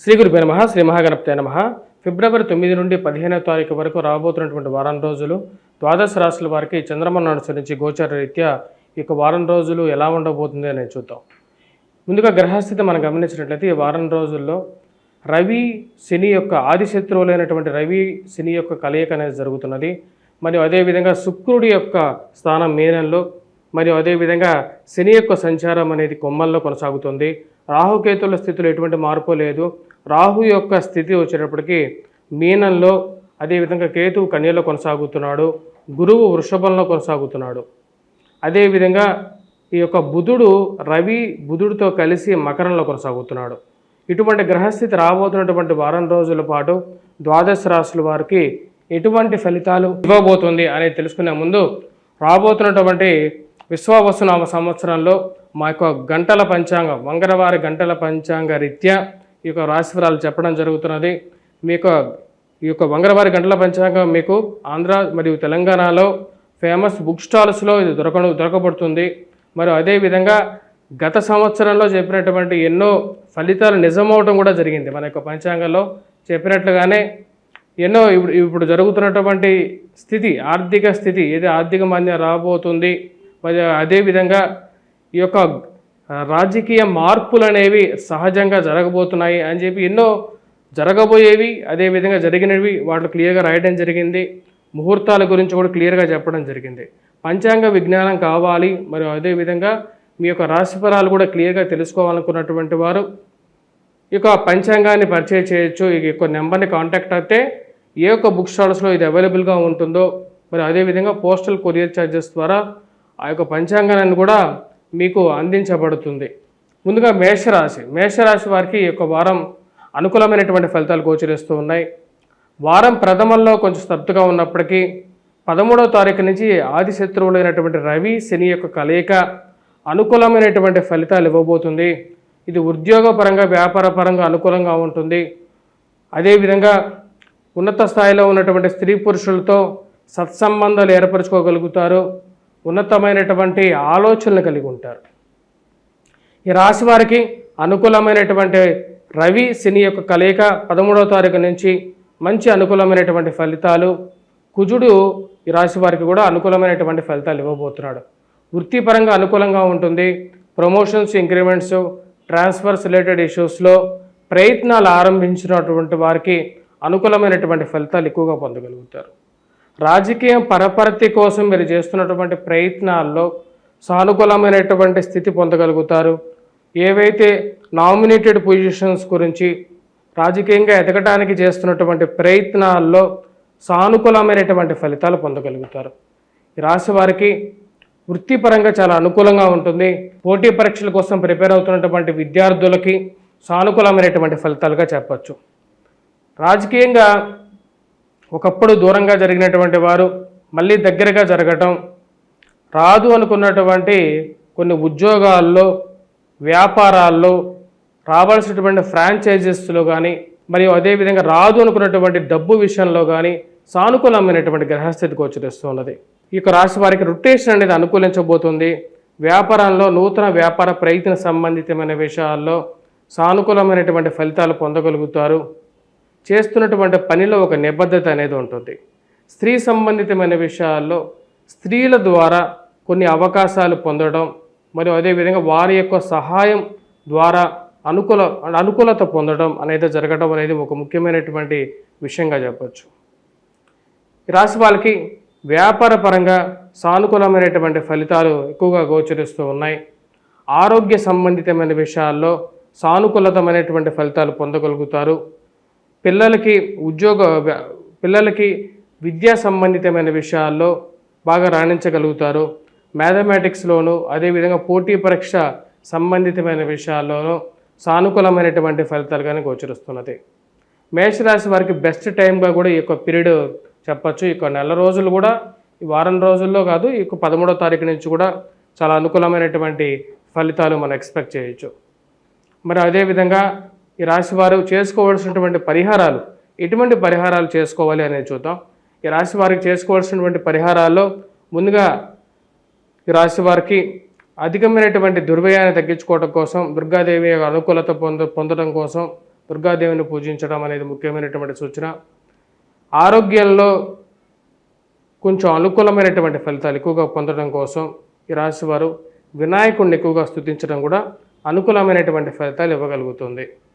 శ్రీ గురుభ్యో నమః. శ్రీ మహాగణపతే నమః. ఫిబ్రవరి 9 నుండి 15వ తారీఖు వరకు రాబోతున్నటువంటి వారం రోజులు ద్వాదశ రాశుల వారికి చంద్రమను అనుసరించి గోచార రీత్యా ఈ వారం రోజులు ఎలా ఉండబోతుంది అనేది చూద్దాం. ముందుగా గ్రహస్థితి మనం గమనించినట్లయితే ఈ వారం రోజుల్లో రవి శని యొక్క ఆది శత్రువులైనటువంటి రవి శని యొక్క కలయిక అనేది జరుగుతున్నది. మరియు అదేవిధంగా శుక్రుడి యొక్క స్థానం మీనంలో, మరియు అదేవిధంగా శని యొక్క సంచారం అనేది కొమ్మల్లో కొనసాగుతుంది. రాహుకేతుల స్థితిలో ఎటువంటి మార్పు లేదు. రాహు యొక్క స్థితి వచ్చేటప్పటికి మీనంలో, అదేవిధంగా కేతువు కన్యలో కొనసాగుతున్నాడు. గురువు వృషభంలో కొనసాగుతున్నాడు. అదేవిధంగా ఈ యొక్క బుధుడు బుధుడితో కలిసి మకరంలో కొనసాగుతున్నాడు. ఇటువంటి గ్రహస్థితి రాబోతున్నటువంటి వారం రోజుల పాటు ద్వాదశ రాశుల వారికి ఎటువంటి ఫలితాలు ఇవ్వబోతుంది అనేది తెలుసుకునే ముందు రాబోతున్నటువంటి విశ్వావసునామ సంవత్సరంలో మా యొక్క గంటల పంచాంగం, మంగళవారి గంటల పంచాంగ రీత్యా ఈ యొక్క రాశిఫలాలు చెప్పడం జరుగుతున్నది. ఈ యొక్క మంగళవారి గంటల పంచాంగం మీకు ఆంధ్ర మరియు తెలంగాణలో ఫేమస్ బుక్ స్టాల్స్లో ఇది దొరకబడుతుంది. మరియు అదేవిధంగా గత సంవత్సరంలో చెప్పినటువంటి ఎన్నో ఫలితాలు నిజమవటం కూడా జరిగింది. మన యొక్క పంచాంగంలో చెప్పినట్లుగానే ఎన్నో ఇప్పుడు జరుగుతున్నటువంటి స్థితి, ఆర్థిక స్థితి ఏది ఆర్థిక మాంద్యం రాబోతుంది, మరియు అదేవిధంగా ఈ యొక్క రాజకీయ మార్పులు అనేవి సహజంగా జరగబోతున్నాయి అని చెప్పి ఎన్నో జరగబోయేవి, అదేవిధంగా జరిగినవి వాటిలో క్లియర్గా రాయడం జరిగింది. ముహూర్తాల గురించి కూడా క్లియర్గా చెప్పడం జరిగింది. పంచాంగ విజ్ఞానం కావాలి, మరియు అదేవిధంగా మీ యొక్క రాశిఫలాలు కూడా క్లియర్గా తెలుసుకోవాలనుకున్నటువంటి వారు ఈ యొక్క పంచాంగాన్ని పరిచయం చేయొచ్చు. ఈ యొక్క నెంబర్ని కాంటాక్ట్ అయితే ఏ యొక్క బుక్ స్టాల్స్లో ఇది అవైలబుల్గా ఉంటుందో, మరి అదేవిధంగా పోస్టల్ కొరియర్ ఛార్జెస్ ద్వారా ఆ యొక్క పంచాంగాన్ని కూడా మీకు అందించబడుతుంది. ముందుగా మేషరాశి వారికి ఈ యొక్క వారం అనుకూలమైనటువంటి ఫలితాలు గోచరిస్తూ ఉన్నాయి. వారం ప్రథమంలో కొంచెం స్తబ్దుగా ఉన్నప్పటికీ 13వ తారీఖు నుంచి ఆది శత్రువులైనటువంటి రవి శని యొక్క కలయిక అనుకూలమైనటువంటి ఫలితాలు ఇవ్వబోతుంది. ఇది ఉద్యోగపరంగా, వ్యాపార పరంగా అనుకూలంగా ఉంటుంది. అదేవిధంగా ఉన్నత స్థాయిలో ఉన్నటువంటి స్త్రీ పురుషులతో సత్సంబంధాలు ఏర్పరచుకోగలుగుతారు. ఉన్నతమైనటువంటి ఆలోచనలు కలిగి ఉంటారు. ఈ రాశి వారికి అనుకూలమైనటువంటి రవి శని యొక్క కలయిక 13వ తారీఖు నుంచి మంచి అనుకూలమైనటువంటి ఫలితాలు. కుజుడు ఈ రాశి వారికి కూడా అనుకూలమైనటువంటి ఫలితాలు ఇవ్వబోతున్నాడు. వృత్తిపరంగా అనుకూలంగా ఉంటుంది. ప్రమోషన్స్, ఇంక్రిమెంట్స్, ట్రాన్స్ఫర్స్ రిలేటెడ్ ఇష్యూస్లో ప్రయత్నాలు ఆరంభించినటువంటి వారికి అనుకూలమైనటువంటి ఫలితాలు ఎక్కువగా పొందగలుగుతారు. రాజకీయం పరపరతి కోసం మీరు చేస్తున్నటువంటి ప్రయత్నాల్లో సానుకూలమైనటువంటి స్థితి పొందగలుగుతారు. ఏవైతే నామినేటెడ్ పొజిషన్స్ గురించి రాజకీయంగా ఎదగటానికి చేస్తున్నటువంటి ప్రయత్నాల్లో సానుకూలమైనటువంటి ఫలితాలు పొందగలుగుతారు. ఈ రాశి వారికి వృత్తిపరంగా చాలా అనుకూలంగా ఉంటుంది. పోటీ పరీక్షల కోసం ప్రిపేర్ అవుతున్నటువంటి విద్యార్థులకి సానుకూలమైనటువంటి ఫలితాలుగా చెప్పచ్చు. రాజకీయంగా ఒకప్పుడు దూరంగా జరిగినటువంటి వారు మళ్ళీ దగ్గరగా జరగటం, రాదు అనుకున్నటువంటి కొన్ని ఉద్యోగాల్లో, వ్యాపారాల్లో, రావాల్సినటువంటి ఫ్రాంచైజెస్లో కానీ, మరియు అదేవిధంగా రాదు అనుకున్నటువంటి డబ్బు విషయంలో కానీ సానుకూలమైనటువంటి గ్రహస్థితి గోచరిస్తున్నది. ఈ యొక్క రాశి వారికి రొటేషన్ అనేది అనుకూలించబోతుంది. వ్యాపారంలో నూతన వ్యాపార ప్రయత్న సంబంధితమైన విషయాల్లో సానుకూలమైనటువంటి ఫలితాలు పొందగలుగుతారు. చేస్తున్నటువంటి పనిలో ఒక నిబద్ధత అనేది ఉంటుంది. స్త్రీ సంబంధితమైన విషయాల్లో స్త్రీల ద్వారా కొన్ని అవకాశాలు పొందడం, మరియు అదేవిధంగా వారి యొక్క సహాయం ద్వారా అనుకూలత పొందడం అనేది జరగడం అనేది ఒక ముఖ్యమైనటువంటి విషయంగా చెప్పచ్చు. ఈ రాశి వాళ్ళకి వ్యాపార పరంగా సానుకూలమైనటువంటి ఫలితాలు ఎక్కువగా గోచరిస్తూ ఉన్నాయి. ఆరోగ్య సంబంధితమైన విషయాల్లో సానుకూలతమైనటువంటి ఫలితాలు పొందగలుగుతారు. పిల్లలకి విద్యా సంబంధితమైన విషయాల్లో బాగా రాణించగలుగుతారు. మ్యాథమెటిక్స్లోను, అదేవిధంగా పోటీ పరీక్ష సంబంధితమైన విషయాల్లోనూ సానుకూలమైనటువంటి ఫలితాలు కానీ గోచరిస్తున్నది. మేషరాశి వారికి బెస్ట్ టైంగా కూడా ఈ యొక్క పీరియడ్ చెప్పచ్చు. ఈ నెల రోజులు కూడా, ఈ వారం రోజుల్లో కాదు, ఈ 13వ తారీఖు నుంచి కూడా చాలా అనుకూలమైనటువంటి ఫలితాలు మనం ఎక్స్పెక్ట్ చేయొచ్చు. మరి అదేవిధంగా ఈ రాశి వారు చేసుకోవాల్సినటువంటి పరిహారాలు, ఎటువంటి పరిహారాలు చేసుకోవాలి అనేది చూద్దాం. ఈ రాశి వారికి చేసుకోవాల్సినటువంటి పరిహారాల్లో ముందుగా ఈ రాశి వారికి అధికమైనటువంటి దుర్వ్యయాన్ని తగ్గించుకోవడం కోసం, దుర్గాదేవి అనుకూలత పొందడం కోసం దుర్గాదేవిని పూజించడం అనేది ముఖ్యమైనటువంటి సూచన. ఆరోగ్యంలో కొంచెం అనుకూలమైనటువంటి ఫలితాలు ఎక్కువగా పొందడం కోసం ఈ రాశి వారు వినాయకుడిని ఎక్కువగా స్తుతించడం కూడా అనుకూలమైనటువంటి ఫలితాలు ఇవ్వగలుగుతుంది.